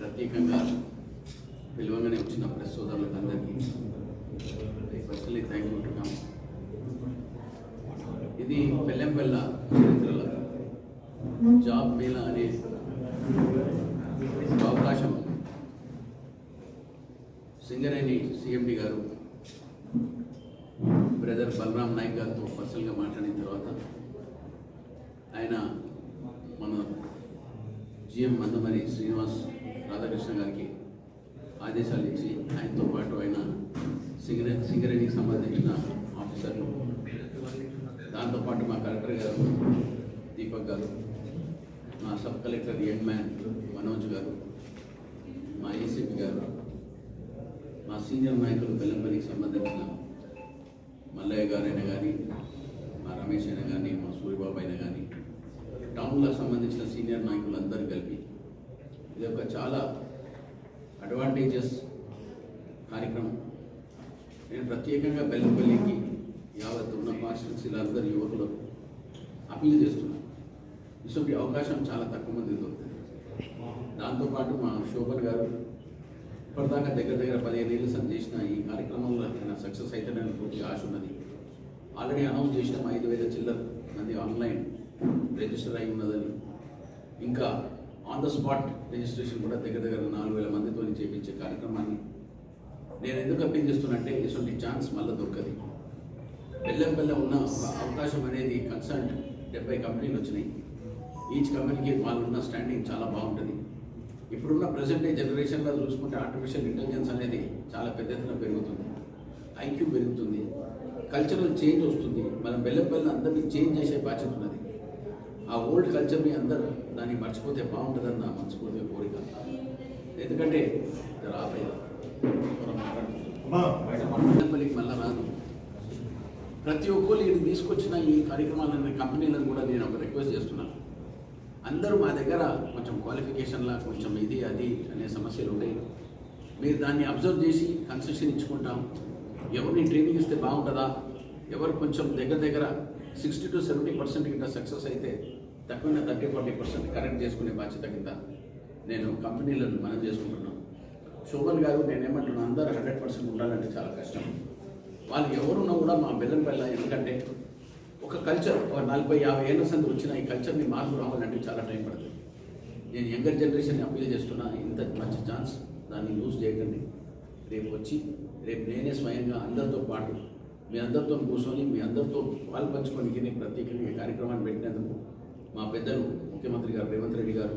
ప్రత్యేకంగా పిలువగానే వచ్చిన ప్రెస్ సోదరులకు అందరికీ పర్సనలీ థ్యాంక్ యూ అంటున్నాం. ఇది బెల్లంపల్ల చరిత్రలో జాబ్ మేళా అనే అవకాశం సింగరేణి సిఎండి గారు బ్రదర్ బలరాం నాయక్ గారితో పర్సనల్గా మాట్లాడిన తర్వాత ఆయన మన జిఎం మందమరి శ్రీనివాస్ రాధాకృష్ణ గారికి ఆదేశాలు ఇచ్చి ఆయనతో పాటు ఆయన సింగరేణికి సంబంధించిన ఆఫీసర్లు, దాంతోపాటు మా కలెక్టర్ గారు దీపక్ గారు, మా sub collector young man Manoj గారు, మా ఏసీపీ గారు, మా సీనియర్ నాయకులు బెల్లంపల్లికి సంబంధించిన మల్లయ్య గారైనా కానీ, మా రమేష్ అయినా కానీ, మా సూర్యబాబు అయినా కానీ, టౌన్లకు సంబంధించిన సీనియర్ నాయకులు అందరూ కలిపి ఇది ఒక చాలా అడ్వాంటేజెస్ కార్యక్రమం. నేను ప్రత్యేకంగా బెల్లంపల్లికి యావత్ ఉన్న కాన్స్టిట్యున్సీలో అందరు యువకులకు అపీల్ చేస్తున్నాను. ఇటువంటి అవకాశం చాలా తక్కువ మంది దొరుకుతుంది. దాంతోపాటు మా శోభన్ గారు ఇప్పటిదాకా దగ్గర 15 ఏళ్ళు చేసిన ఈ కార్యక్రమంలో ఆయన సక్సెస్ అయితే నేను పూర్తిగా ఆశ ఉన్నది. ఆల్రెడీ అనౌన్స్ చేసినాం 5,000 చిల్లర మంది ఆన్లైన్ రిజిస్టర్ అయి ఉన్నదని. ఇంకా ఆన్ ద స్పాట్ రిజిస్ట్రేషన్ కూడా దగ్గర 4,000 మందితో చేయించే కార్యక్రమాన్ని నేను ఎందుకు అప్పీల్ చేస్తున్నట్టే ఇటువంటి ఛాన్స్ మళ్ళీ దొరకదు. బెల్లంపల్లి ఉన్న అవకాశం అనేది కన్సర్న్ 70 కంపెనీలు వచ్చినాయి. ఈచ్ కంపెనీకి వాళ్ళు ఉన్న స్టాండింగ్ చాలా బాగుంటుంది. ఇప్పుడున్న ప్రజెంట్ జనరేషన్లో చూసుకుంటే ఆర్టిఫిషియల్ ఇంటెలిజెన్స్ అనేది చాలా పెద్ద ఎత్తున పెరుగుతుంది, ఐక్యూ పెరుగుతుంది, కల్చరల్ చేంజ్ వస్తుంది. మనం బెల్లంపల్లిని అందరినీ చేంజ్ చేసే బాధ్యత ఉన్నది. ఆ ఓల్డ్ కల్చర్ని అందరూ దాన్ని మర్చిపోతే బాగుంటుందని నా మనస్ఫూర్తిగా కోరిక. ఎందుకంటే బెల్లంపల్లికి మళ్ళీ రాను. ప్రతి ఒక్కరు ఇది తీసుకొచ్చిన ఈ కార్యక్రమాలనే కంపెనీలను కూడా నేను ఒక రిక్వెస్ట్ చేస్తున్నాను. అందరూ మా దగ్గర కొంచెం క్వాలిఫికేషన్లా కొంచెం ఇది అది అనే సమస్యలు ఉంటాయి. మీరు దాన్ని అబ్జర్వ్ చేసి కన్సెషన్ ఇచ్చుకుంటాం. ఎవరిని ట్రైనింగ్ ఇస్తే బాగుంటుందా, ఎవరు కొంచెం దగ్గర 60 to 70% కింద సక్సెస్ అయితే తక్కువ 30-40% కరెక్ట్ చేసుకునే బాధ్యత కింద నేను కంపెనీలను మనం చేసుకుంటున్నాను. శోభన్ గారు నేనేమంటున్నాను, అందరూ 100% ఉండాలంటే చాలా కష్టం. వాళ్ళు ఎవరున్నా కూడా మా బెల్లంపల్లి, ఎందుకంటే ఒక కల్చర్ 40-50 ఏళ్ళ సంది వచ్చిన ఈ కల్చర్ని మార్పు రావాలంటే చాలా టైం పడుతుంది. నేను యంగర్ జనరేషన్ని అప్పీల్ చేస్తున్నా, ఇంత మంచి ఛాన్స్ దాన్ని యూజ్ చేయకండి. రేపు నేనే స్వయంగా అందరితో పాటు మీ అందరితో కూర్చొని మీ అందరితో పాల్పంచుకొని ప్రత్యేకంగా ఈ కార్యక్రమాన్ని పెట్టినందుకు మా పెద్దలు ముఖ్యమంత్రి గారు రేవంత్ రెడ్డి గారు,